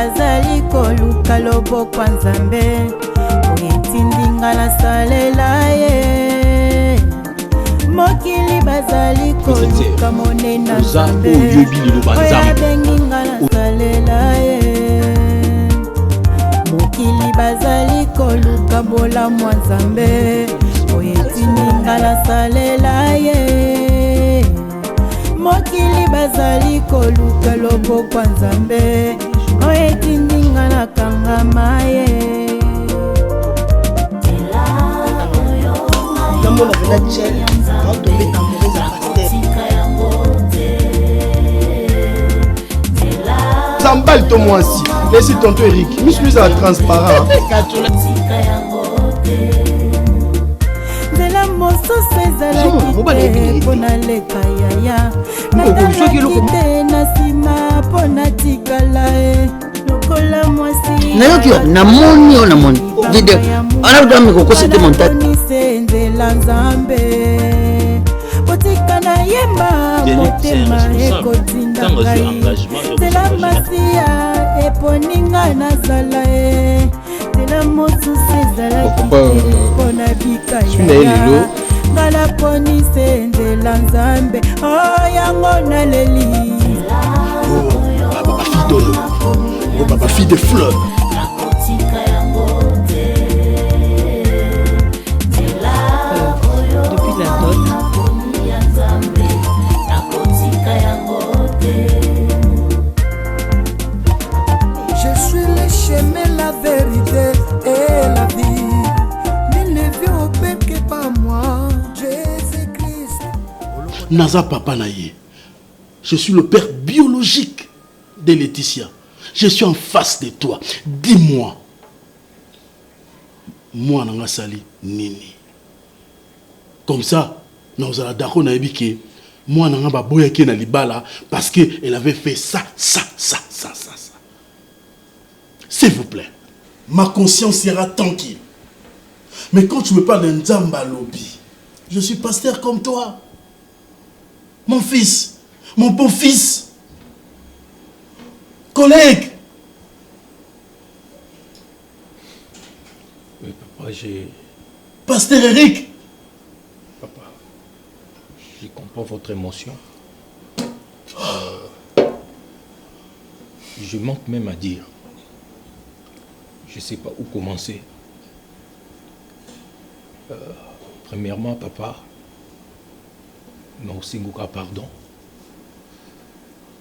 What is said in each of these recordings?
bazali koluka loboko nzambe oyetindinga na salela ye mokili bazali koluka monena nzambe oyabenginga na salela ye mokili bazali koluka bola mwa nzambe oyetindinga na salela ye mokili bazali koluka loboko nzambe oyetindinga na kangama ye namona vena tchel aotombe na mauvaise Zambal to moi aussi. Laissez tonton Eric. Miss Louise est transparent. nzela mosusu ezalaki mpo naleka yaya natalaki te na nsima mpo natikala e lokola mwasi nayoki namoni o namoni video anakuta mikokosete montate nzela nzambe botika nayemba motema ekotinda ngai nzela masiya eponinga nazala e nzela mosusu ezalaki mpo na bikaya ngala ponise nzela nzambe oyango naleli Papa fille d'Olo. Oh, papa fille de fleurs. Depuis la dot. Je suis le chemin, la vérité et la vie. Nul ne vient au Père que par moi, Jésus-Christ. Naza papa naye. Je suis le père biologique de Laetitia. Je suis en face de toi. Dis-moi. Moi, nanga sali nini. Comme ça, nous allons d'accord na ebike. Moi, nanga ba boya ki na libala parce que elle avait fait ça. S'il vous plaît, ma conscience sera tranquille. Mais quand tu me parles d'un Nzamba lobby, je suis pasteur comme toi. Mon fils, mon beau-fils, collègue. Oui, papa, j'ai... Pasteur Eric. Papa, je comprends votre émotion. Je manque même à dire. Je ne sais pas où commencer. Premièrement, papa, nous avons pardon.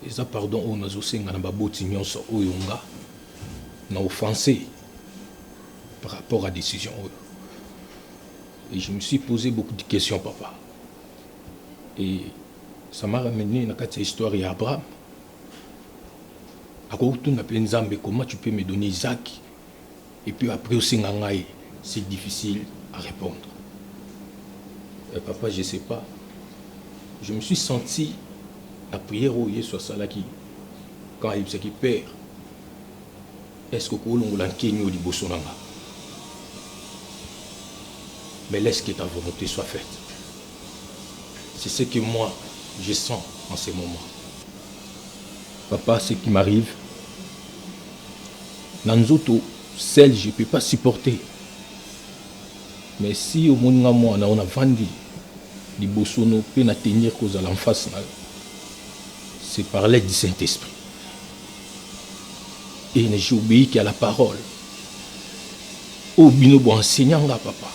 Et ça, pardon, on a aussi offensé par rapport à la décision. Et je me suis posé beaucoup de questions, papa. Et ça m'a ramené à cette histoire d'Abraham. Comment tu peux me donner Isaac? Et puis après aussi, c'est difficile à répondre. Et papa, je ne sais pas. Je me suis senti la prière au Yé soit ça là qui, quand il qui perd, est-ce que vous l'avez kenyo di bosonanga? Mais laisse que ta volonté soit faite. C'est ce que moi, je sens en ces moments. Papa, ce qui m'arrive, Nanzoto, celle je ne peux pas supporter. Mais si au monde on a vendu les bosono peut na tenir cause à l'enfance, c'est par l'aide du Saint-Esprit. Et j'ai obéi qu'à la parole. Au bino bon enseignant papa.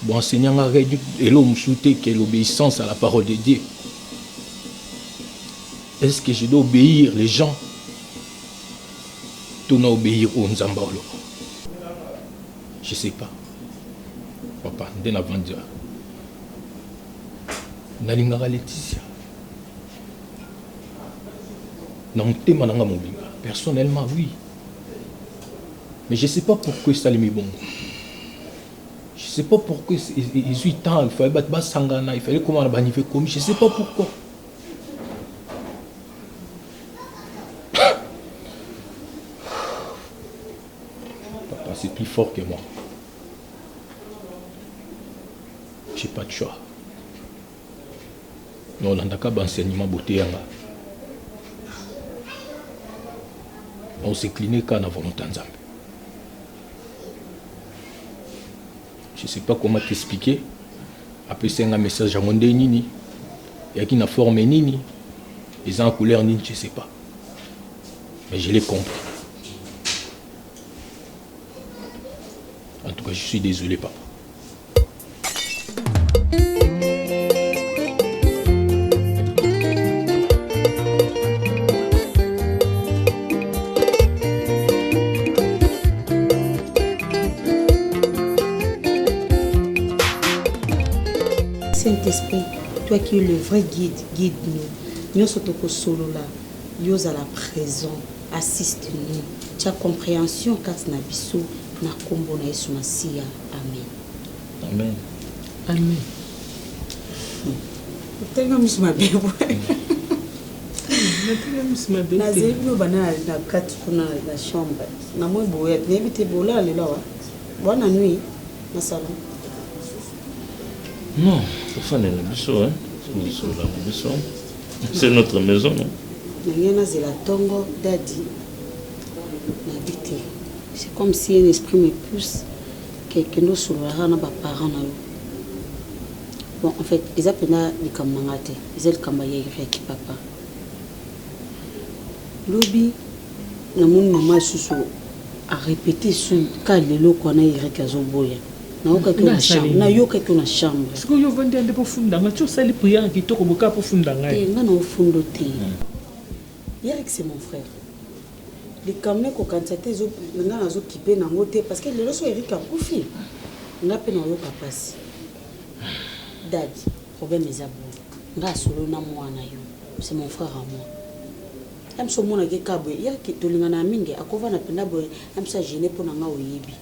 Bon enseignant et l'homme souhaité que l'obéissance à la parole de Dieu. Est-ce que je dois obéir les gens? Tu dois obéir aux Nzambalo. Je ne sais pas. Papa, dès avant de dire. Nalingara Laetitia. Personnellement, oui. Mais je ne sais pas pourquoi ça m'est bon. Je ne sais pas pourquoi il suis temps, il fallait battre Sangana, il fallait comment on a bannifié comme. Je ne sais pas pourquoi. Papa, c'est plus fort que moi. Je n'ai pas de choix. Non, on a un enseignement beauté. on s'incline qu'à la volonté de Zambé. Je ne sais pas comment t'expliquer. Après, c'est un message à mon nini. Il y a qui n'a forme nini. Ils ont en couleur nini, je ne sais pas. Mais je l'ai compris. En tout cas, je suis désolé, papa. Saint-Esprit, toi qui es le vrai guide-nous. Nous sommes au solo là. Nous sommes à la présent. Assiste-nous. Tu as compréhension quand tu as biso na kombo na Yesu Masia. Amen. Amen. Amen. Tenga misma bebo. Na zebi bana na kati kuna la chambre. Na moi boya, n'ébite bola le là. Bonne nuit. Na salon. Non, c'est notre maison, non? C'est comme si un esprit me pousse que nous soulevera nos parents. Bon, en fait, ils appellent les camarades, ils appellent les camarades qui papa. Lobby, le monde maman a répété sur quand les lots qu'on a irréqué à Zoboya. Na yoka kuna chambre. Siko yo vende ande po funda nga cho sali prière qui to ko boka po funda nga. Nga na fundo te. Eric c'est mon frère. Les camé ko kantate zo nga na zo kipe na ngote parce que le loso Eric a kufi. Nga pe na yoka passe. Daddy, problème mes abos. Nga solo na mwana yo. C'est mon frère à moi. Am so mona ke kabwe Eric to linga na mingi akova na penda boy am sa gêner pour na nga oyebi.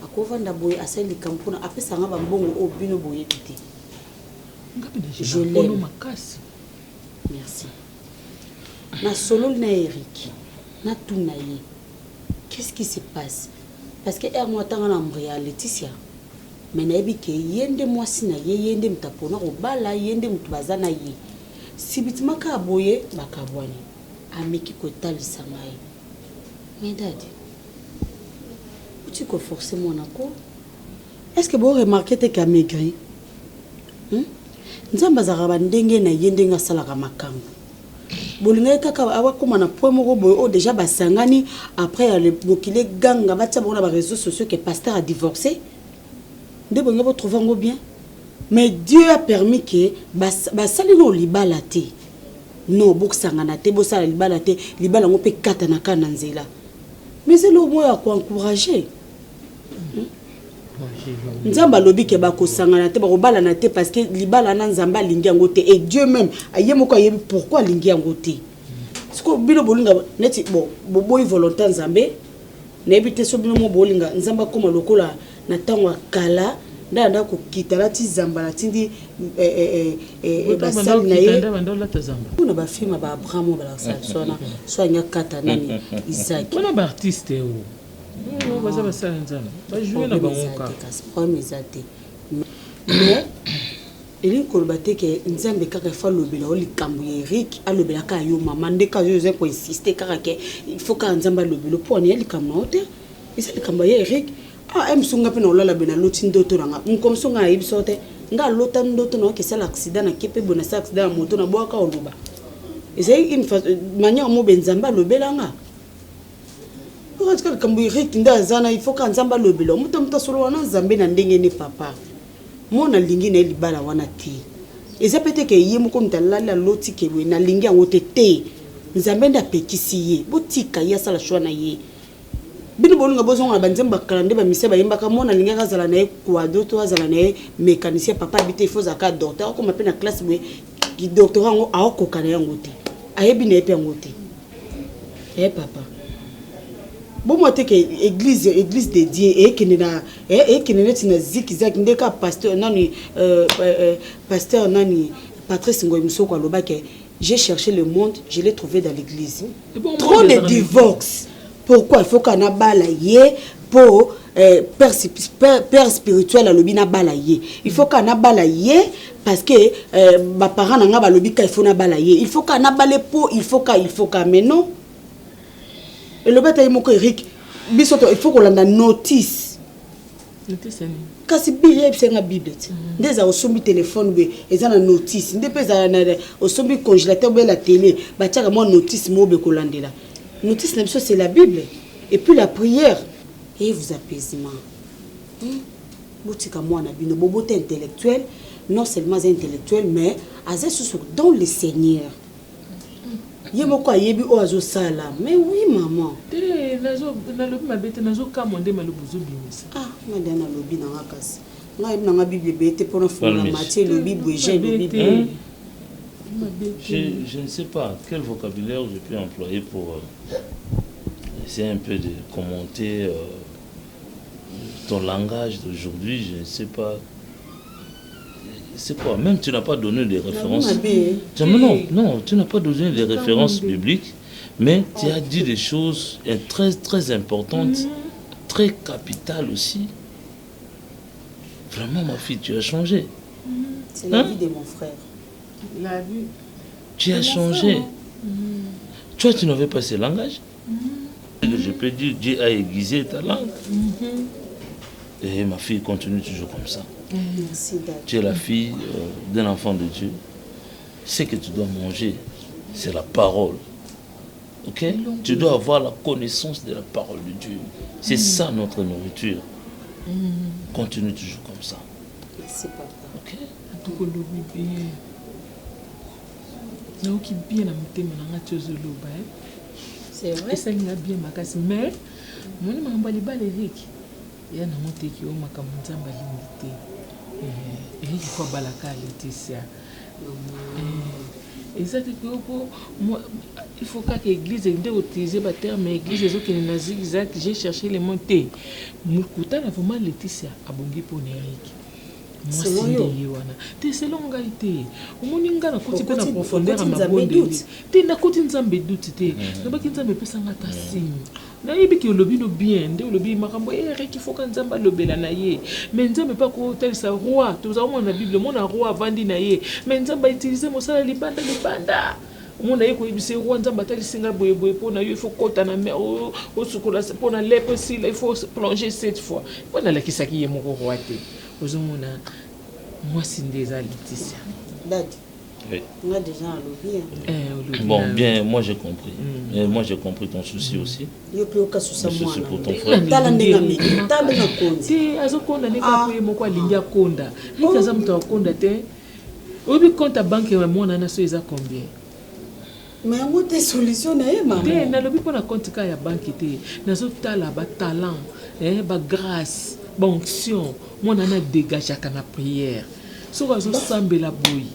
Akovanda boy asali kampuna apesa nga bambongo obino boye tete. Je l'aime. Merci. Na solo na Eric. Na tunaye. Qu'est-ce qui se passe? Parce que er moi tanga na mbria Laetitia. Mais na ebi ke yende mwasi na ye yende mtapona obala yende mtubaza na ye. Sibitima ka boye bakabwani. Ameki ko talisa ngai. Mais daddy tu peux forcer mon accord. Est-ce que vous remarquez que tu as maigri? Nzamba zaraba ndenge na yende nga sala ka makambo. Bolinga kaka awa koma na point moko boyo déjà basangani après le bokile ganga batia bona ba réseaux sociaux que pasteur a divorcé. Nde bonga bo trouver ngo bien. Mais Dieu a permis que basali no libala te. Non boksangana te bo sala libala te, libala ngo pe kata na kana nzela. Mais c'est le mot à encourager. Nzamba lobi ke ba ko sangana te ba ko bala na te parce que libala na nzamba lingi yango te et Dieu même ayemoko ayebi pourquoi lingi yango te. Siko bino bolinga neti boy volontaire nzambe na ebite so bino mo bolinga nzamba koma lokola na tango kala nda ko kitala ti zamba la tindi basal na ye kuna ba film ba Abraham ba la sona so nya kata nani Isaac kuna ba artiste o baza basala nzana ba jouer na bangoka mais il kolbate ke nzambe kaka fa lobela o likambu ya Eric a lobela ka yo mama ndeka yo ze ko insister kaka ke il faut ka nzamba lobelo pour ne likambu ote isa likambu ya Eric msunga pe na olala bena loti ndoto nanga nkomsonga yibisote nga lota ndoto na ke sala accident na kepe bona sa accident na moto na boaka oluba ezai une manière mo benzamba lobelanga quand kambu Eric nda zana il faut ka nzamba lobelo muta solo wana nzambe na ndenge ne papa mona lingi na libala wana ti eza pete ke yemo ko mtalala loti ke we na lingi yango te nzambe nda pekisi ye botika ya sala shwa na ye bino bolunga bozonga banzemba kalande ba miseba yembaka mona linga kazala na kwa doto azala na mécanicien papa habité il faut zaka docteur ko mapena classe we ki docteur ngo aokoka na yango te ayebi na epe yango te papa bon moi te que église dédiée et qui na zikizak ndeka pasteur nani pasteur nani Patrice Ngoy Musoko aloba que j'ai cherché le monde, je l'ai trouvé dans l'église. Trop de divorces. Pourquoi il faut qu'on a balayé pour père spirituel à l'obi na balayé. Il faut qu'on a balayé parce que ma parents n'ont pas l'obi qu'il faut na balayé. Il faut qu'on a balayé pour il faut qu'à mais non. Et le bête moko Eric, bisoto il faut qu'on landa notice. Notice ni. Kasi billet c'est nga Bible. Ndeza osombi téléphone be eza na notice. Ndepeza na osombi congélateur be la télé, ba tiaka mo notice mo be kolandela. Notice na biso c'est la Bible et puis la prière et vous apaisement. Botika moi na bino bobote intellectuel, non seulement intellectuel mais azesu dans le Seigneur. Yemoko ayebi o azo sala. Mais oui maman. Na lobi mabete nazo kamonde malobuzo bimisa. Ah, madame lobi na ngakasi. Ngai na nga Bible bete pour faire la matière lobi bouger lobi. Je ne sais pas quel vocabulaire je peux employer pour essayer un peu de commenter ton langage d'aujourd'hui. Je ne sais pas. C'est quoi? Même tu n'as pas donné des références. Non, tu n'as pas donné des références bibliques, mais tu as dit des choses très, très importantes, très capitales aussi. Vraiment, ma fille, tu as changé. C'est la vie de mon frère. La vie. Tu as changé. Toi, tu n'avais pas ce langage. Je peux dire, Dieu a aiguisé ta langue. Et ma fille continue toujours comme ça. Merci, Dad. Tu es la fille d'un enfant de Dieu. Ce que tu dois manger, c'est la parole. Ok? Tu dois avoir la connaissance de la parole de Dieu. C'est ça notre nourriture. Continue toujours comme ça. Merci, papa. Ok? C'est vrai. C'est bien makasi mais moni mambali Eric. Ya na moteki o makambo nzamba limité. Eric kwa balaka Laetitia. Exactement il faut que l'église ait utilisé le terme église et zigzag. J'ai cherché les mots T. Moukuta na vraiment Laetitia abongi pour Eric. Moi c'est longue été. Omoninga na kuti pe na profondeur à ma bonde. Te na kuti nzambe doute te. Na ba kinzambe pesa ngata signe. Na yebi ki olobi no bien, nde olobi makambo Eric il faut que nzamba lobela na ye. Mais nzambe pas ko tel sa roi, tous avons na Bible, mon roi vandi na ye. Mais nzamba utiliser mo sala libanda. Mon aye ko ibise roi nzamba tali singa boye pour na yo il faut kota na mer au sukola pour na lepo si il faut plonger 7 fois. Bona la kisaki ye moko roi te. Ozomona moi c'est déjà Laetitia. Dad. Oui. On a déjà un lobby. Bon, bien, moi j'ai compris. Et moi j'ai compris ton souci aussi. Le souci pour ton frère. Mais on a solution maman. Na lobi pour la compte ka ya banque te. Nazo tala ba talent, ba grâce, ba onction. Mon ana dégage à la prière. So bazo sambela boy.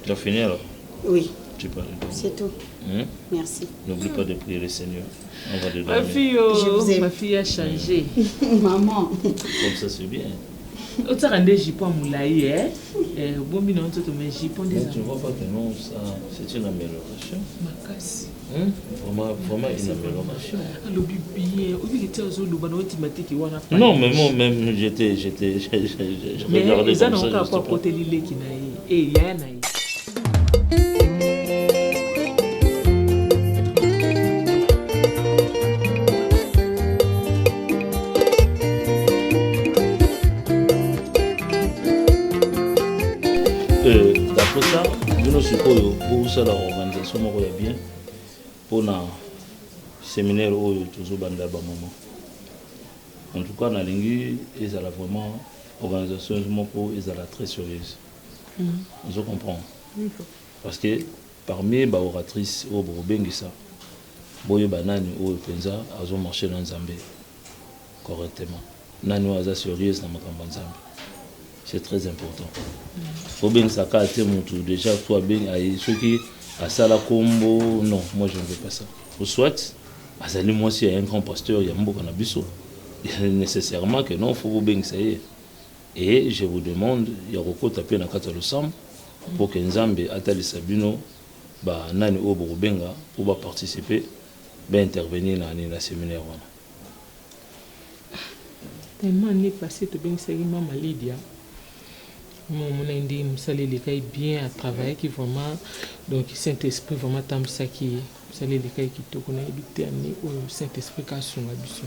Tu as fini alors? Oui. Tu parles. C'est tout. Merci. N'oublie pas de prier le Seigneur. On va de ma fille, ma fille a changé. Maman. Comme ça c'est bien. Tu as rendu Jipon Moulaï, hein? Bon, mais non, tu vois pas que non, ça, c'est une amélioration. Ma casse. Vraiment une amélioration. Non, mais moi-même, j'étais. Mais ils n'ont pas porté l'île qui n'a et il y a un d'après ça, nous suppose pour ça l'organisation bien pour un séminaire où toujours banda ba maman. En tout cas, na lingi ils ont vraiment organisation moko ils ont très sérieuse. Je comprends. Parce que parmi les oratrices au Borobengisa, boyo banani au penza azo marcher dans Zambie correctement. Nani waza sérieuse na makambo Zambie. C'est très important. Faut bien que ça casse tout déjà toi bien aïe ceux qui à sala combo non moi je ne veux pas ça. Ou soit azali moi si un grand pasteur il y a mboka na biso nécessairement que non faut bien que ça y est. Et je vous demande il y a beaucoup taper na kata losam pour que Nzambe atali sabino ba nani o Bobenga pour ba participer ba intervenir na séminaire wana. Tellement n'est passé to bien c'est maman Lydia. Mon indi musali les bien à travailler qui vraiment donc Saint-Esprit vraiment tam ça qui sali le kai kitoko na ebité ani au Saint-Esprit ka sunga biso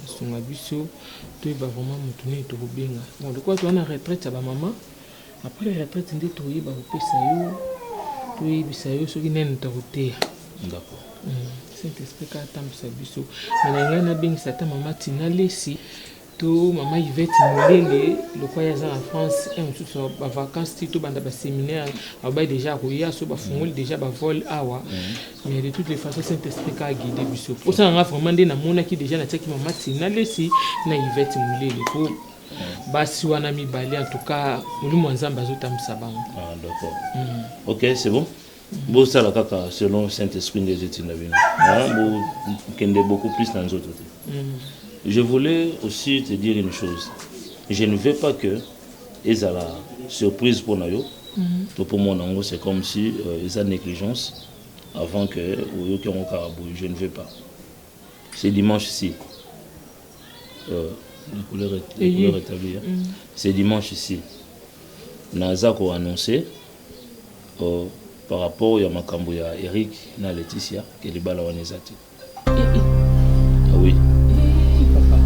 sunga biso to ba vraiment mutune to benga bon de quoi to na retraite ba maman après la retraite ndé to yeba opesa yo to yebisa yo soki nene to koteya d'accord Saint-Esprit ka tambisa biso na ngana bengisa ta mama Tina Lesi to mama Yvette Mulele le quoi ya en France un tout ba vacances ti to banda ba séminaire ba déjà ko ya so ba fungoli déjà ba vol awa mais de toutes les façons Saint-Esprit ka guider biso pour ça nga vraiment ndé na mona ki déjà na teki mama Tina Lesi na Yvette Mulele ko basi wana mibali en tout cas mulimu nzamba azotamisa bango. Ah d'accord. OK, c'est bon. Bon ça la kaka selon Saint-Esprit des études na bino. Bon kende beaucoup plus dans les autres. Je voulais aussi te dire une chose. Je ne veux pas que ezala surprise pour nayo. Pour mon ango c'est comme si ils ont négligence avant que ou qui ont carabou. Je ne veux pas. C'est dimanche-ci. Les couleurs établies. C'est dimanche ici. Nazako a annoncé par rapport à Makambo ya Eric na Laetitia que les balles ont été. Ah oui. Papa.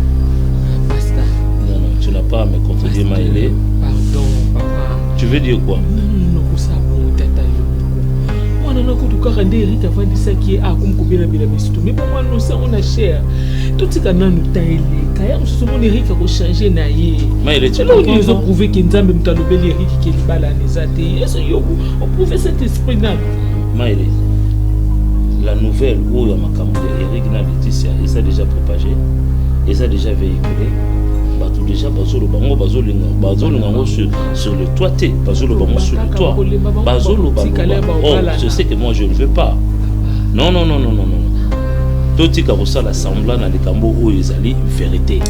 Basta. Non, non, tu n'as pas à me contredire, Maëlé. Pardon, papa. Tu veux dire quoi? Non, ça bon, tata. Moi, non, quand tu carrément Eric a fait ça qui est à comme combien de bisous. Mais pour moi, nous ça on a cher. Tout ce qu'on a nous taillé. Quand on Eric a changé naïe. Maëlé, tu peux ils ont prouvé qu'il Nzambe mtalobeli Eric qui est bala nezate. Est-ce yo on prouvé cet esprit là. Maëlé. La nouvelle où il y a Makambo Eric na Laetitia, ils ont déjà propagé, ils ont déjà véhiculé. Batou déjà bazolo bango sur le toit bazolo bango sur le toit. Bazolo bango. Oh, je sais que moi je ne veux pas. Non non non non non non. Tout ce qui ça l'assemblant dans les cambo où ils allaient vérité.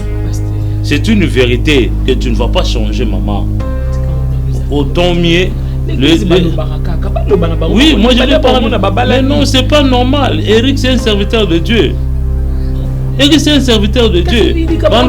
C'est une vérité que tu ne vas pas changer maman. Autant mieux oui, moi je vais pas. Mais non, c'est pas normal. Eric c'est un serviteur de Dieu. Eric c'est un serviteur de Dieu. Non.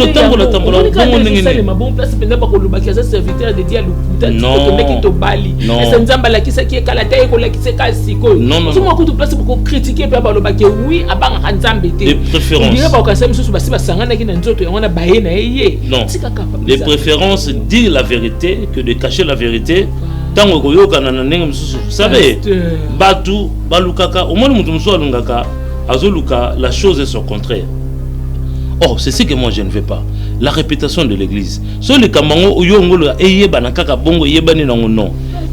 Les préférences dire la vérité que de cacher la vérité. Vous savez, Batu, Balukaka, au moins la chose est son contraire. Oh, c'est ce que moi je ne veux pas. La réputation de l'église. Sur les Kamango,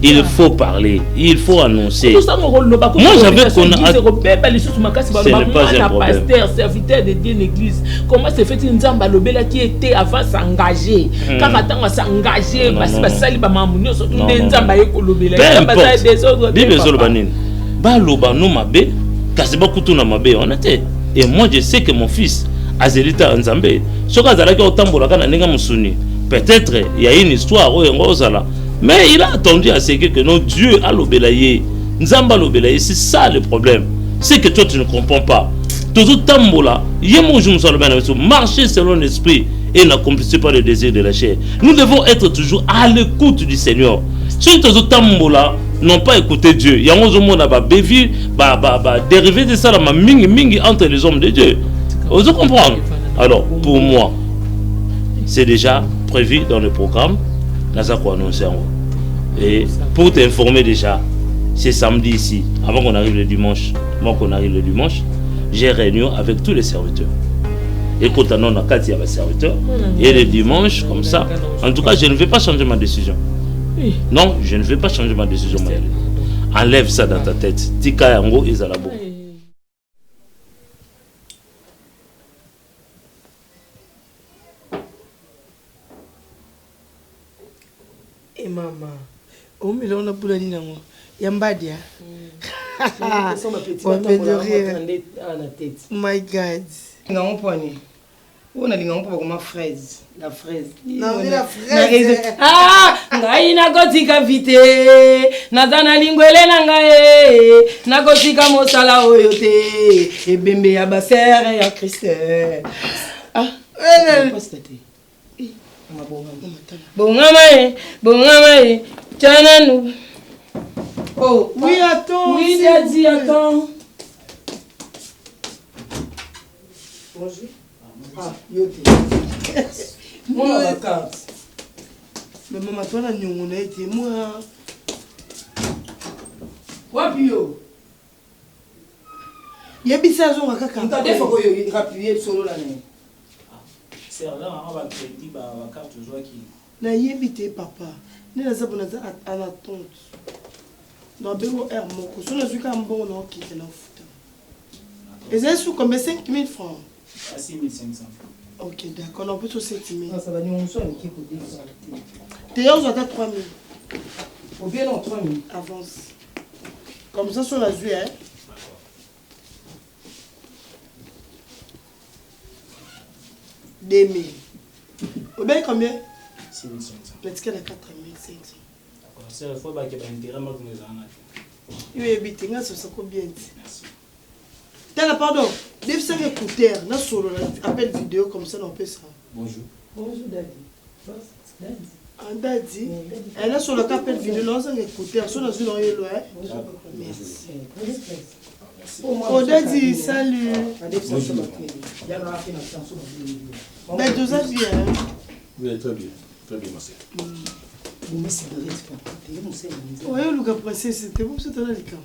il faut parler, il faut annoncer. Moi j'avais qu'on a. Ce n'est pas un problème. Pasteur, serviteur de Dieu l'église. Comment se fait une Nzamba Lobela qui était avant s'engager? Quand attend s'engager, basali ba mamunyo surtout des Nzamba Ekolobela. Bible Zolobanine. Ba loba no mabe, kasiba kutuna mabe on était. Et moi je sais que mon fils Azerita Nzambe, soka zalaki otambola kana ninga musuni. Peut-être il y a une histoire où ngozala. Mais il a attendu à ce que non Dieu a l'obélaye. Nzamba l'obélaye, c'est ça le problème. C'est que toi tu ne comprends pas. Toujours tambola, marcher selon l'esprit et n'accomplissez pas le désir de la chair. Nous devons être toujours à l'écoute du Seigneur. Si toujours tambola n'ont pas écouté Dieu, il y a un monde à bévi, dérivé de ça la mingi entre les hommes de Dieu. Vous comprenez? Alors pour moi, c'est déjà prévu dans le programme. Et pour t'informer déjà, c'est samedi ici, avant qu'on arrive le dimanche, j'ai réunion avec tous les serviteurs. Et quand on a 4 serviteurs, et le dimanche, comme ça, en tout cas, je ne vais pas changer ma décision. Non, je ne vais pas changer ma décision. Enlève ça dans ta tête. Tika yango izalabo. Et maman, au milieu on a boulé nango. Yambadia. My God. Non, poni. On a dit non pour ma fraise, la fraise. Non, la fraise. Ah, ngai na kotika vite. Na dana lingwele na ngai. Na kotika mosala oyote. E bembe ya basere ya Christ. Ah, Bongama, Tchananu. Oh, oui, attends. Oui, Daddy, attends. Bonjour. Ah, yote. Moi, la carte. Mais maman, toi, la nyongo na été moi. Wapi yo? Yebisa zo kaka. Ntade foko yo rappuyer solo la ne. Serveur on va crédit ba carte joie qui. Na yebite papa. Ne la zabona za en attente. Dans bego air moko. So na zuka mbongo na okite na futa. Et ça sous combien 5 000 francs. À 6 500 francs. Ok, d'accord. On peut sur 7 000. Ça va nous soit qui ko dire ça. T'es on à 3 000. Ou bien non 3 000 avance. Comme ça sur la vue hein. Demi. Ou bien combien? 6 500. Peut-être qu'elle a 4 500. D'accord. C'est il faut ba que ba intérêt moi nous en a. Il est habité, ça ça combien? Merci. T'as pardon. Dès 5 écouteurs, na solo appel vidéo comme ça on peut ça. Bonjour. Bonjour Daddy. Daddy. En Daddy. Elle a sur le appel vidéo là 5 écouteurs, sur la zone en yellow hein. Merci. Oh Daddy, salut. Ben deux avis hein. Oui, très bien. Très bien, ma sœur. Oui, le gars pressé, c'était bon, c'était là, les gars.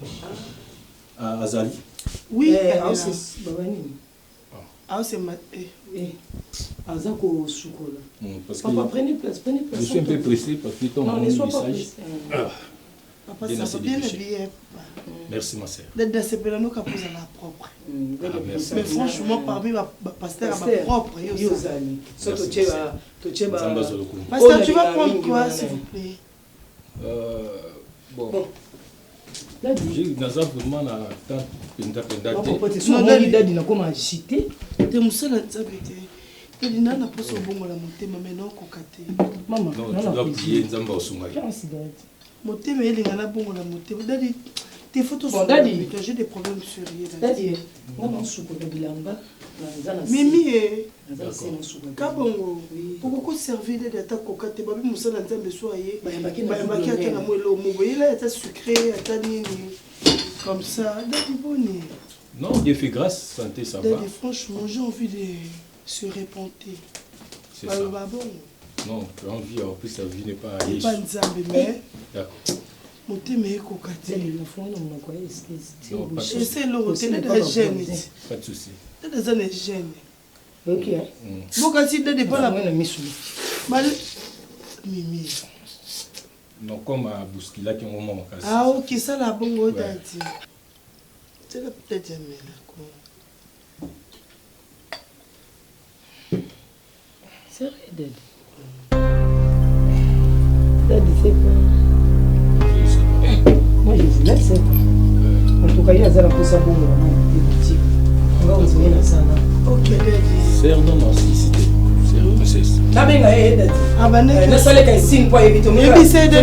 Azali. Oui, c'est ma. Azako Soukola. Parce Papa, prenez place, prenez place. Je suis un peu pressé parce que ton message. Papa, ça va bien habillé. Merci, ma sœur. D'être dans ces pélanos qui posent à la propre. Merci. Mais franchement, parmi ma pasteur à ma propre. Pasteur, tu vas prendre quoi, s'il vous plaît? Bon. J'ai vraiment la tante Penda. Non, Daddy n'a comment agité. Tu es moussel à t'habiter. Tu dis non, pas ce bon la montée, mais non, cocaté. Maman, non, tu dois prier Nzamba Osungay. Montée, mais il y a la bon la montée. Daddy, tes photos sont Daddy. J'ai des problèmes sérieux. Daddy, maman Soukola Bilamba. Mimi kabongo pourquoi servir d'être cocaté babi moussa dans un soyer bayambaki ata na mwelo moboyela ata sucré ata nini comme ça Daddy bonne. Non, Dieu fait grâce, santé ça va. Daddy, franchement, j'ai envie de se repentir. C'est ça. Non, tu as envie, en plus sa vie n'est pas Yesu. Pas nzambe mais. D'accord. Motema ekokate. Non, c'est l'hôtel de jeune. Pas de souci. Des années jeunes. Ok. Pourquoi si tu n'es pas là? Mimi. Non, comme à Bouskila qui est un moment. Ah, ok, ça la bonne Daddy. C'est la peut-être jamais là. C'est vrai, Daddy. Daddy, c'est quoi? Moi, je vous laisse. En tout cas, il y a des gens qui sont bons. Ok, Daddy. C'est non, c'est une princesse. Daddy. Ah, bah, ne soyez qu'un signe pour éviter. C'est de ça.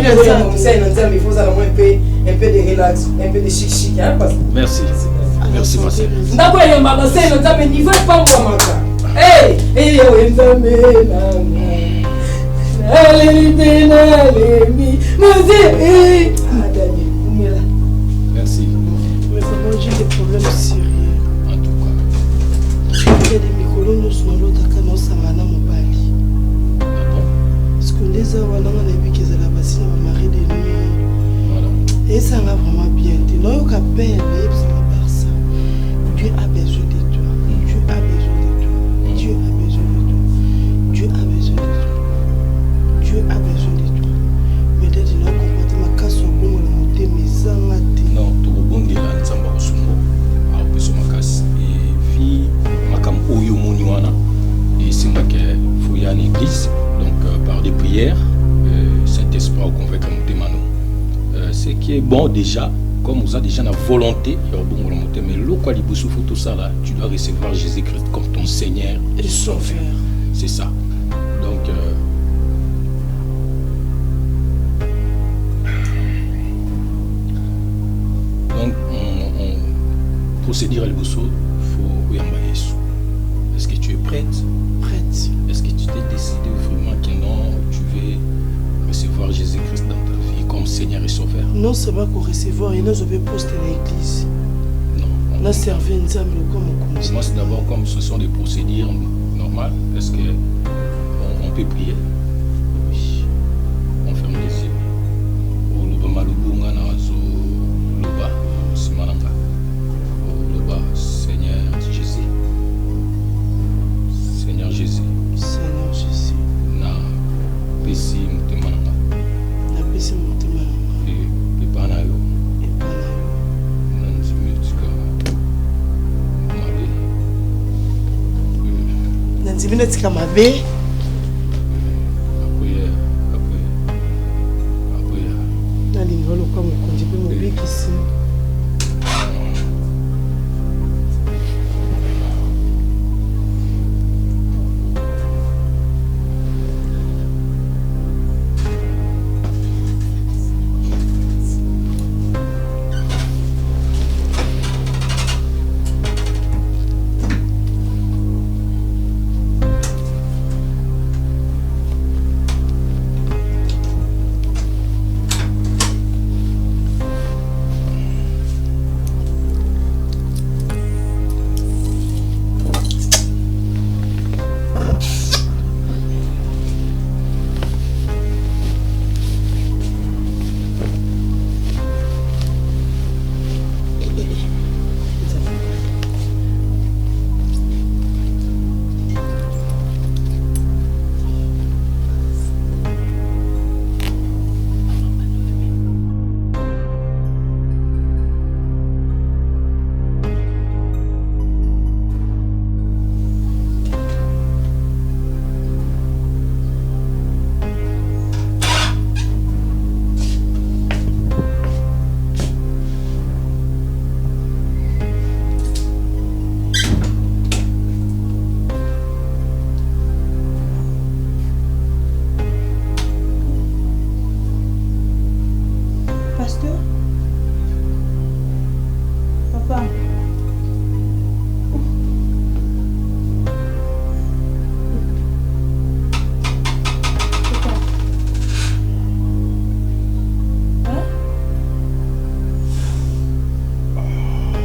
Il faut avoir un peu de relax, un peu de chic, hein. Merci. Merci, ma sœur. D'accord, il y a un magasin, mais il ne faut pas voir ma hey, il y a un merci. Mais vraiment, j'ai des problèmes sérieux. En tout cas. Il y a des micro-longs sur l'autre canot Samana Mobali. Parce que les gens ont vu qu'ils allaient passer dans mari de nuit. Et ça va vraiment bien. Non, il y a peine, Dieu a besoin de toi. Dieu a besoin de toi. Dieu a besoin de toi. Dieu a besoin de toi. Dieu a besoin de toi. Mais Daddy, non, comprends ma casse au bon, la montée, mes angati. Non, tu vas bon dire à Nzamba Osungo. Alors, puis sur ma casse. Et puis, ma cam Oyo Mouniwana. Et c'est moi qui faut y aller à l'église. Donc, par des prières, Saint-Esprit au convaincu à monter Mano. Ce qui est bon déjà. Comme vous avez déjà la volonté, mais tout ça là, tu dois recevoir Jésus-Christ comme ton Seigneur et Sauveur. C'est ça. Donc, on procédure à l'Ebosso, il faut y envoyer Jésus. Est-ce que tu es prête? Prête. Est-ce que tu t'es décidé vraiment que non, tu veux recevoir Jésus-Christ dans ta vie comme Seigneur et Sauveur? Non, c'est pas qu'on recevoir, il nous avait posté à l'église. Non, On a servi une zame comme on commence d'abord comme ce sont des procédures normales. Est-ce que on peut prier? Oui. On ferme les yeux. Loba malubunga na zo loba simananga. Loba Seigneur Jésus. Seigneur Jésus. Seigneur Jésus. Na pesi mutemananga. Na pesi mutemananga. Et pana yo. Nanzimina tika mabe. Nalingolo kwa mkondi pe mobikisi.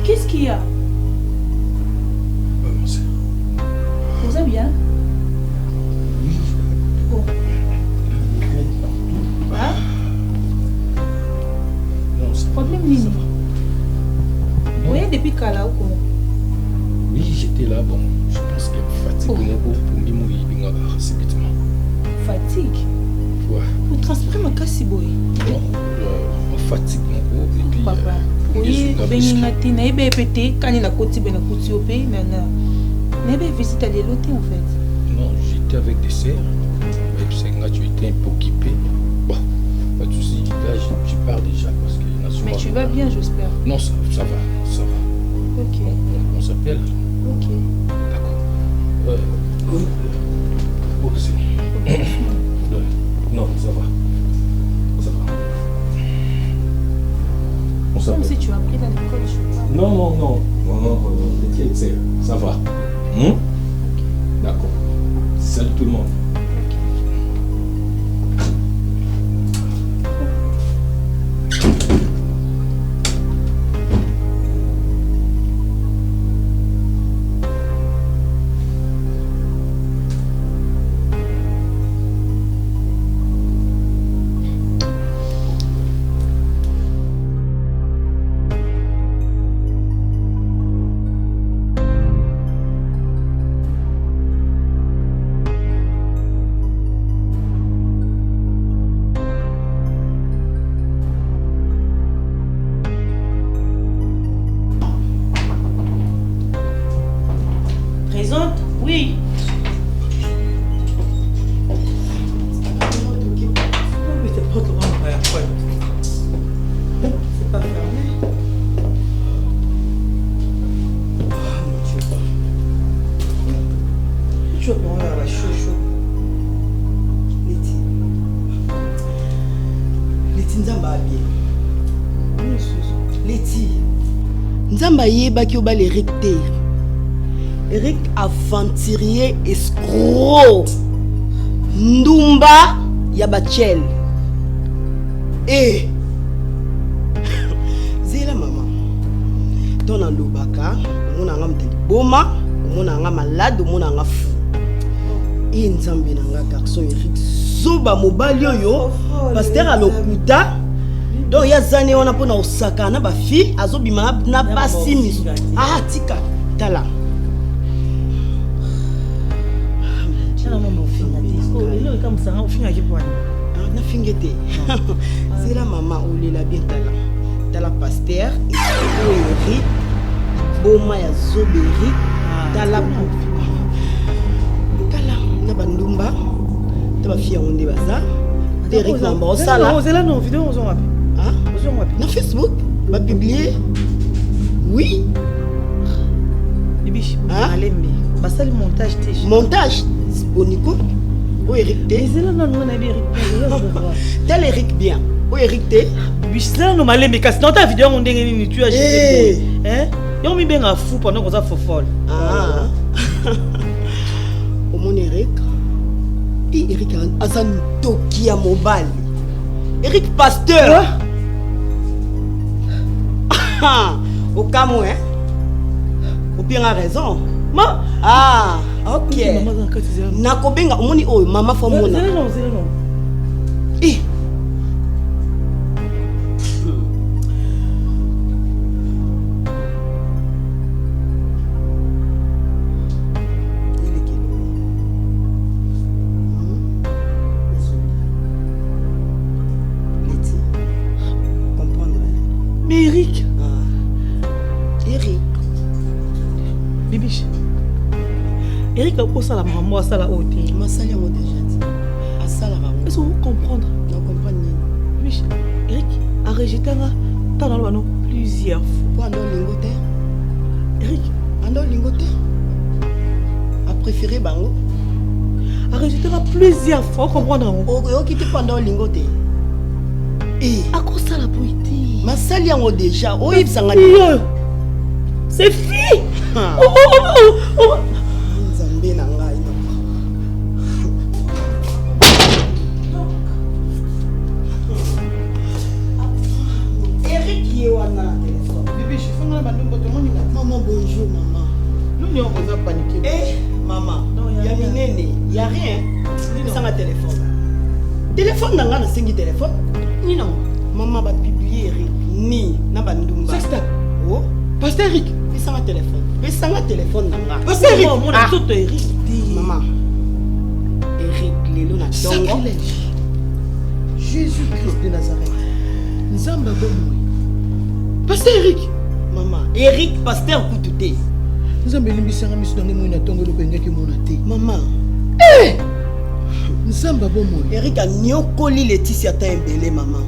Qu'est-ce qu'il y a? Vous allez bien? Oh. Hein? Problème Nini? Oui, depuis Kala ou comment? Oui, j'étais là, bon, je pense que fatigue pour m'y subitement. Fatigue? Ouais. Vous transpirez ma casse si boy? Non, on fatigue mon corps et puis... Papa. Oui, beningati na ebe pété quand il a côté ben côté au pays nana. N'ebe visite à l'hôtel en fait. Non, j'étais avec des sœurs. Avec Senga, tu étais un peu occupé. Bon, pas de soucis. Là, je pars déjà parce que... Mais tu vas bien, j'espère. Non, ça va. Ok. On s'appelle. Ok. D'accord. Oh, c'est... Non, ça va. Comme si tu as appris dans l'école, je sais pas. Non, t'inquiète, ça va. Okay. D'accord. Salut tout le monde. Oui. Mais t'es pas comment on va y avoir. C'est pas fermé. Oh mon Dieu. Tu vas prendre la chaud. Leti nzamba bien. Leti. Nzamba yebaki oba l'Eric te. Eric aventurier escroc. Ndumba Yabachel. Eh. Zela maman. ton na lobaka omona nga moteli boma omona nga malade omona nga fou e nzambe na nga garçon Eric zoba mobali oyo paster alokuta donc ya zane wana mpona osaka na bafille azobima na basi miso tika tala nafinge te zela mama olela bien tala paster Eric boma ya zoberi tala na bandumba ta bafille yango nde baza Eric namba osala na Facebook bapublie oui bibishi alembe basali montage boniko o Eric te tel Eric bien o Eric te bibishi zela no malembe kasi na ta vidéo ngo ndenge nini tu as jeté hein yo mi benga fou pendant qu'on a fofolle au mon Eric Eric azan tokia mobile Eric pasteur au Cameroun hein au bien a raison ok nakobenga omoni oyo mama fo mona Eric Eric a posé la maman à la haute. Ma salle est déjà. À ça la maman. Est-ce que vous comprenez? Non, comprendre. Oui, Eric a rejeté dans le ballon plusieurs fois. Pour andor lingote. Eric, andor lingote. A préféré bango. A rejeté plusieurs fois, comprendre? O quitte pendant lingote. À cause ça la bruité. Ma salle est déjà. Oh, il s'en a. C'est fille. Eric qui est au téléphone. Bébé, je suis fait maman, bonjour maman. Nous on va paniquer. Maman, il y a minene, il y a rien. Ça m'a téléphone. Téléphone dans la cinq téléphone. Ni non. Maman va publier Eric ni na bandumba. C'est ça. Oh, Pasteur Eric. Ça m'a téléphone. Mais ça m'a téléphone dans la. Pasteur Eric. Mon tout Eric. Maman. Eric lelo na tongo. Jésus-Christ de Nazareth. Nzamba bomoy. Pasteur Eric. Maman, Eric pasteur Koutouté. Nzamba limbisanga misu nange moyi na tongo lokengaki mona te. Maman. Nzamba bomoy. Eric a nyokoli Laetitia ta embele maman.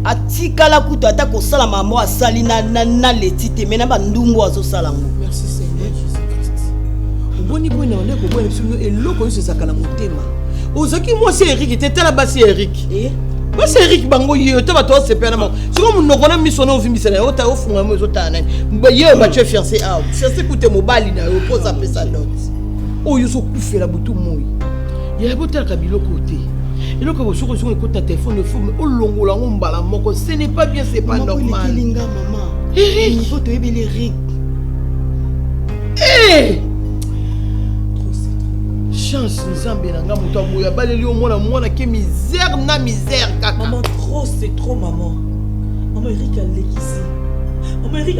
Atikala kutu ata kosala mamo asali na Laetitia mena bandumbu azosala ngo. Merci Seigneur Jésus-Christ. Boni boni on est ko boye biso eloko yo sakala motema. Ozaki moi c'est Eric était la basi Eric. Moi c'est Eric bango yo to ba to se pena mo. Siko mun nokona misono ovimbisa na yo ta ofunga mo ezotana. Yo ba tu fiancé fiancé koute mobali na yo poza pesa lot. Oyo so kufela butu moyi. Ya botel kabilo côté. Et donc vous sur écoute ta téléphone de fou mais au longo la mbala moko ce n'est pas bien, c'est pas normal. Maman. Eric, il faut te ébeler Eric. Chance nzambe na nga muto amoya baleli au mwana ke misère na misère kaka. Maman trop c'est trop maman. Maman Eric a l'équisi. Maman Eric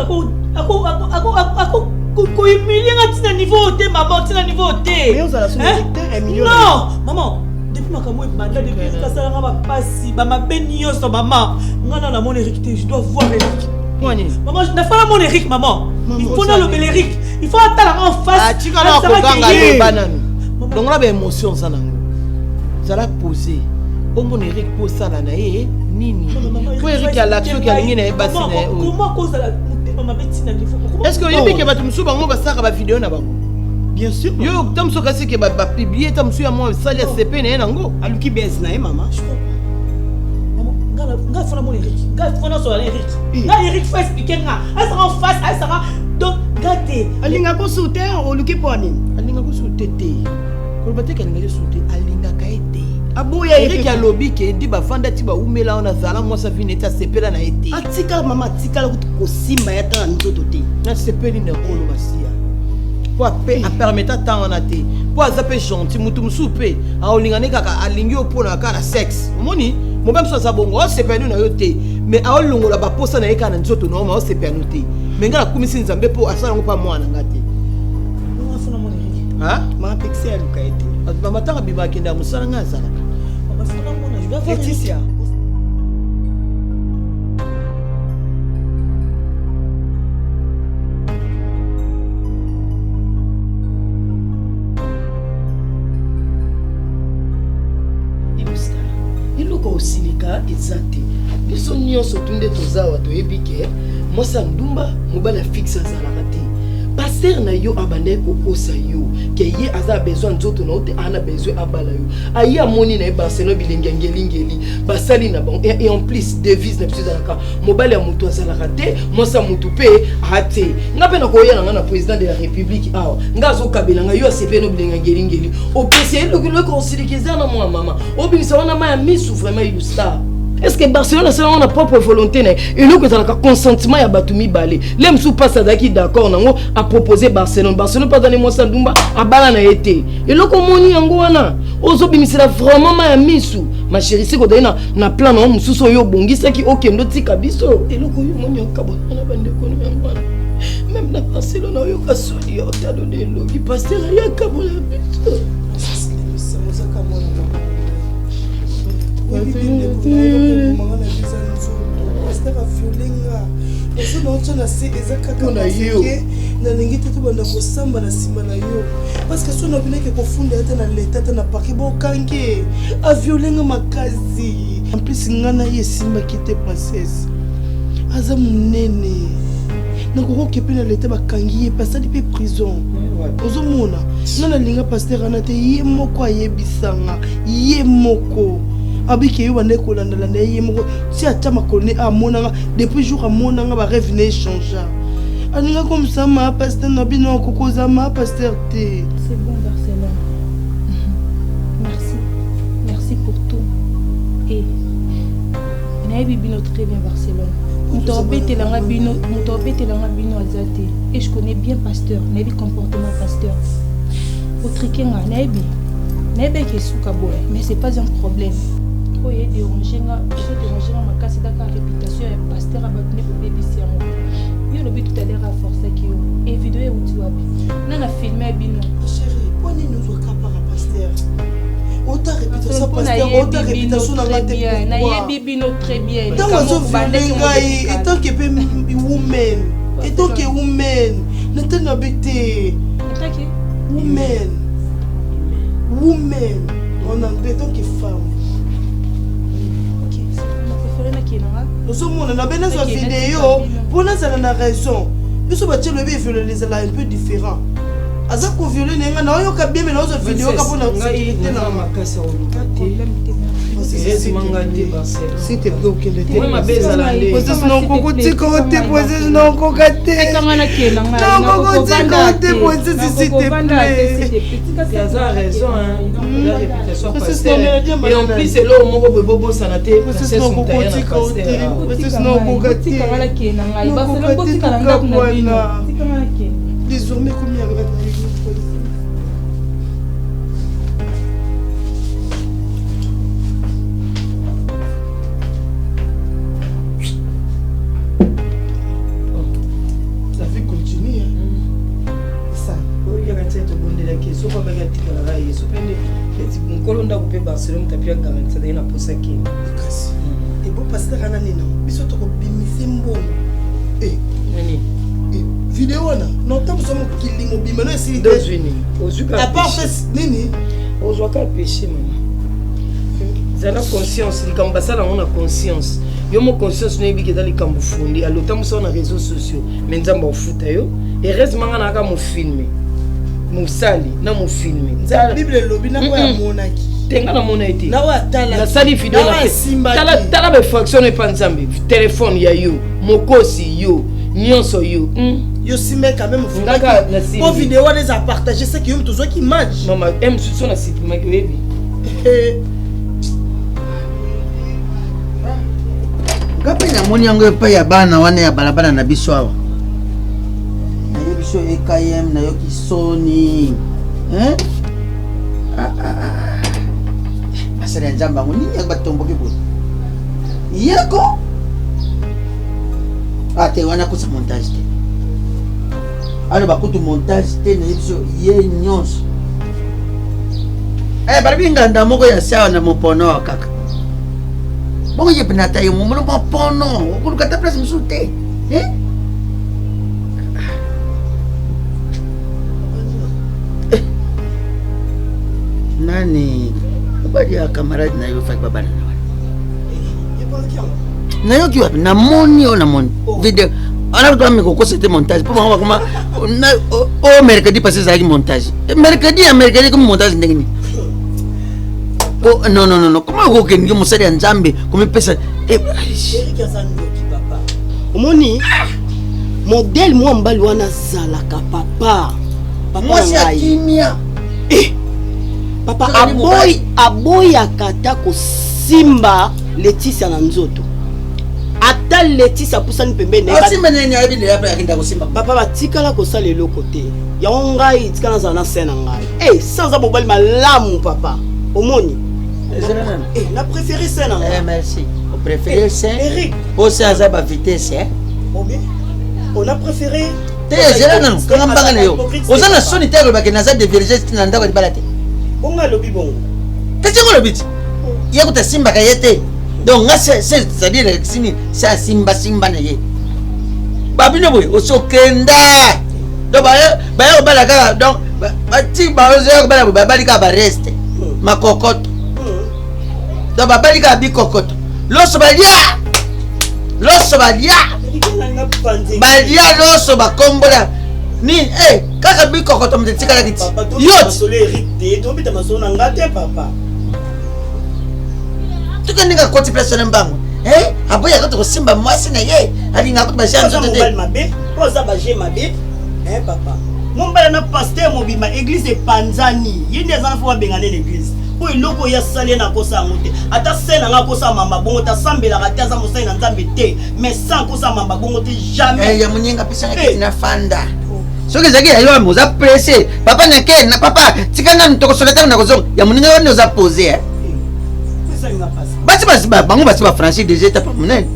ko humilier na tina niveau te maman tina niveau te. Mais on a la sonorité un million. Non, maman. Depuis ma camoufle banda depuis que ça va passer ba ma benio so maman ngana na mon Eric je dois voir Eric maman je ne pas mon Eric maman il faut na le Eric il faut attendre en face tu kana ko ganga le banane donc la émotion ça nango ça la poser au mon Eric pour ça là na nini pour Eric à l'action qui a ligne na basi na comment cause la maman betina niveau est-ce que yebi ke batu musu bango basaka ba vidéo na bango. Bien sûr. Yo, tam so kasi ke ba publier tam so ya moi sali CP na nango. Aluki bez na maman. Je comprends. Maman, nga fona mon Eric. Nga fona so Eric. Nga Eric faut expliquer nga. Elle sera en face, elle sera donc gâté. Alinga ko souter o luki poni. Alinga ko souter te. Ko bate ka linga souter alinga ka ete. aboya Eric a lobby ke di ba fanda ti ba umela ona zala moi sa vini ta sepela na été atika mama atika ko simba ya ta nzoto te na sepeli na kolo basia po a permettre tant on a te po azape gentil mutu musupe a olingane kaka alingi opona kaka na sexe omoni mo même so sa bongo o sepeli na yo te mais a olongola ba posa na yeka na nzoto no ma o sepeli te mais ngala kumisi nzambe po asala ngo pa mwana ngate afuna mona Eric ha ma pixel luka ete mama tanga biba kenda musala ngazala afuna mona je dois faire Laetitia iloko osilika eza te biso nyonso tunde tozawa toyebi ke mwasi ya ndumba mobali ya fixe azalaka te paster na yo abandaki kokosa yo ke ye aza besoin nzoto na yo te ana besoin abala yo aye amoni na ye barcelone bilenge ya ngelingeli basali na bango et en plus devise na biso ezalaka mobali ya motu azalaka te mwasi ya motu mpe aa te nga mpe nakoya na nga na président de la république awa nga azokabela nga yo asepeli no bilenge ya ngelingeli opesi elokiloko osilika eza na mwa mama obimisa wana ma ya misu vraiment ilustar. Est-ce que Barcelone a seulement propre volonté et nous que ça a consentement ya batumi balé l'aime sous passe daki d'accord nango a proposé Barcelone pas donné moi ça ndumba a bala na été et loko moni yango wana ozo bimisela vraiment ma misu ma chérie c'est ko na na plan na mususu yo bongisa ki okendo tika biso et loko yo moni okabo na bande ko no même na Barcelone yo ka soli yo ta donné logi passer ya kabo la biso nalingi te tobanda kosamba na nsima na yo parce que so nabinaki kofunda ata na leta ata na parki bokangi aviolenga makasi en plus nga na ye esimbaki te princesse aza monene nakokoki mpe na leta bakangi ye pasali mpe prison ozomona nga nalinga paster ana te ye moko ayebisanga ye moko abiki yo bande kolandala na ye moko si ata makolo ne amonanga depuis jour amonanga barêve ne échangea aninga comme ça ma pasteur na bino kokoza ma pasteur te. C'est bon Barcelone. Merci pour tout. Et nayebi bino très bien Barcelone. Moutopete langa bino azate. Et je connais bien pasteur, nayebi comportement pasteur. Otrikenga nayebi ke suka boy, mais c'est pas un problème. Oh ye déranger ma casse d'aka réputation et pasteur ababne pour bébé siamo. Yo lobi tout à l'heure à force qui yo et vidéo où tu wapi nana filmer bino chérie poni nous ka para pasteur autant réputation pasteur autant réputation na yebi bino très bien dans ma vie et tant que woman et tant que woman n'entend bête woman on en tant que femme. Nous sommes na bena sa vidéo pour nous ça na raison biso ba tshelo be violer les là un peu différent aza ko violer nenga na yo ka bien mais na zo vidéo ka pona sécurité na makasa olukate si te plaît okende te moi ma beza la ndé parce que non koko tika ote poser non koko te non koko tika ote poser si te plaît tu as raison hein la réputation pasteur et en plus c'est là au moko bobo sanate parce que non koko tika ote parce que non koko tika wala kena ngai Barcelone ko tika nanga kuna bino tika mala kena désormais combien avec Barcelone tapia garantie d'aller na posa qui et bon pasteur ana nina biso to ko bimisi mbongo nani vidéo na non tam somo kilingo bimano esi deux unis ozuka à part fait nini ozuka péché maman zana conscience likamba sala on a conscience yo mo conscience no ebiki dans likambo fundi alota so na réseaux sociaux mais nzamba ofuta yo heureusement ngana ka mo filmer mo sali na mo filmer nza bible lobi na ko ya monaki tenga na mona été na wa tala na sali vidéo na tala be fraction et pas nzambe téléphone ya yo mokosi yo nyonso yo yo simé quand même fungaka pour vidéo les a partager ce qui yo toujours qui image maman aime sur na supprimer que baby omoni yango epai ya bana wana ya balabala na biso awa nayo biso ekayem nayoki soni basala ya nzambe yango nini yako batomboki boye yako te wana kosa montage te alo bakutu montage te nayo biso ye nyonso balobi nganda moko ya sawa na mopono wa kaka bongo ye pena ta ye momono mopono okuluka ta place mosusu te nani obali ya camarade na yo faki babana na wana nayoki wapi namoni o namoni video ana ko mi ko c'était montage pour moi comment o mercredi passé ça montage mercredi comme montage ndengini non comment ko ke ngi musali ya nzambe comme pesa omoni modèle moi mbali wana zalaka papa moi c'est akimia papa aboy akata ko simba Laetitia na nzoto ata Laetitia pusani pembeni papa batikala kosala eloko te yango ngai tikala nazala na se na ngai sans abobali malamu papa omoni na préféré se na ngai merci o préféré se po se aza ba vitesse on a préféré te ezela nanu kanga mbanga na yo oza na soni te kolobaki naza de vérité na ndako libala te bonga lobi bongo kasi ngo lobi ti ye kuta simba ka ye te donc nga c'est-à-dire sini c'est simba na ye babino boy osokenda donc ba obala kaka donc bati ba ozo bala ba bali ka ba reste makokoto donc ba bali ka bi kokoto loso balia balia loso bakombola ni kaka bi kokoto mtetika la kiti yo solo hérité to bita masona ngate papa tukaninga koti place na mbango aboya ko to simba mwasi na ye alinga ko basha nzoto te mabe poza ba je mabe papa mombala na pasteur mobima église panzani yindi azana fo bengane l'église po iloko ya sale na kosa ngote ata sena nga kosa mamba bongo ta sambela kata za mosai na nzambe te mais sans kosa mamba bongo te jamais ya munyinga pesa na fanda soki ezaki yayo moza pressé papa nake na papa tikanga ntokosoleta na kozo ya muninga wana oza posé basi bango basi ba franchir des étapes munene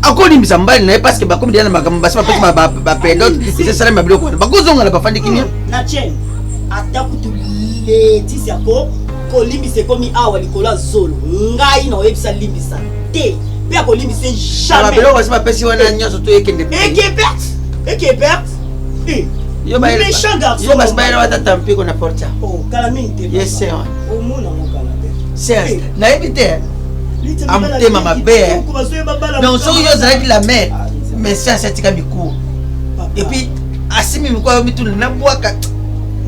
akolimbisa mbali naye parce que bakomi dia na makambo basi bapesi bapedot esesala mabiloko wana bakozongana bafandi kimia na chaîne ata kutu Laetitia kolimbisa ekomi awa likolo zolo ngai na oyebisa limbisa te mpe akolimbisa jamais babiloko basi bapesi wana nyonso to ekende ekeperte yo basi bayela watata mpiko na porta yes c'est nayebi te amutema mabe donc soki yo ozalaki la mare mais siance atika mikuwa epuis asimi mikuwa yo mituna nabwaka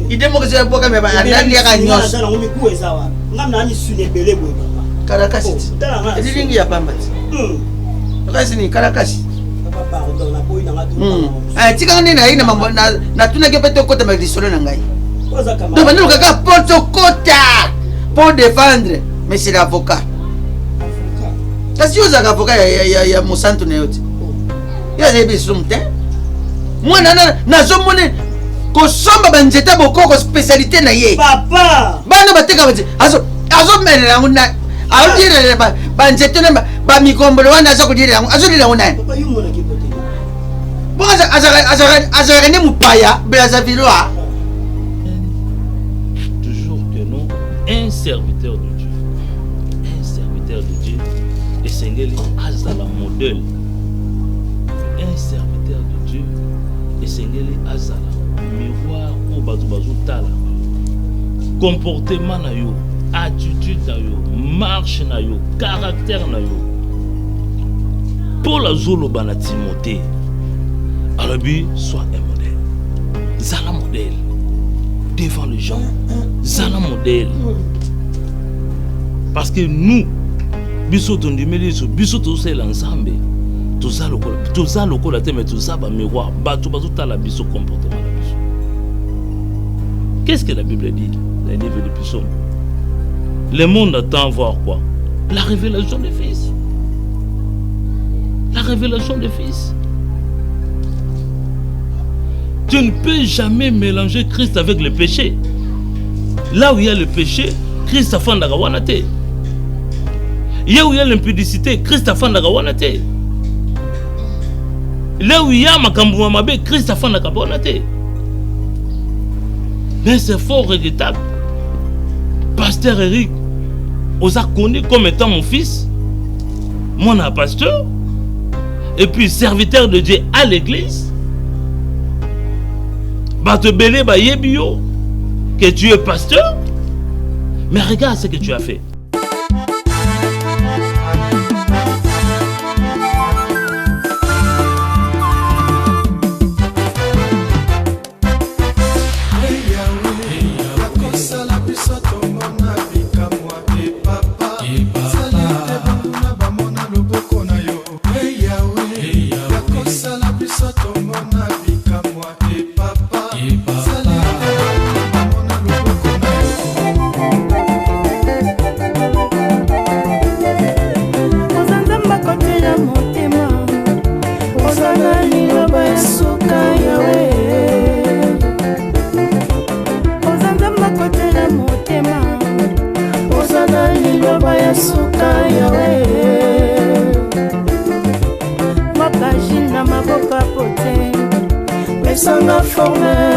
ide moko eza yabwaka me analiaka nyonso karakasi elilingi ya pamba ti okasi ni karakasi tikanga nde nayi natunaki mpe tokotama lisolo na ngai donc bandilokaka po tokota pour défendre mais c'est l'avocat kasi ozalaka avocat ya mosantu na yo te yo azayebi lisumu te mwana nazomone kosomba banzete bokoko spécialité na ye bana bateka azomelela yango azodirela banzete na bamikombolo wana aza kodirela yango azodira yango nani azalaka nde mopaya brazzavilleois. Un serviteur de Dieu et Sengeli azala modèle. Un serviteur de Dieu et Sengeli azala miroir au bazu tala. Comportement na yo, attitude na yo, marche na yo, caractère na yo. Paul azolo bana Timothée. Alabi soit un modèle. Zala modèle devant les gens. Zala modèle. Parce que nous, biso tondimeli so biso to sel ensemble. Toza lokola te mais toza ba miroir, bato tala biso comportement la biso. Qu'est-ce que la Bible dit dans le livre de Psaume? Le monde attend voir quoi? La révélation du Fils. la révélation du Fils. Tu ne peux jamais mélanger Christ avec le péché. Là où il y a le péché, Christ a fait wanate. Là où il y a l'impudicité, Christ a fait wanate. Là où il y a makambu mabe, Christ a fait wanate. Mais c'est fort regrettable. Pasteur Eric, on a connu comme étant mon fils, mon pasteur, et puis serviteur de Dieu à l'église. Batebele ba yebio que tu es pasteur, mais regarde ce que tu as fait. Sans la forme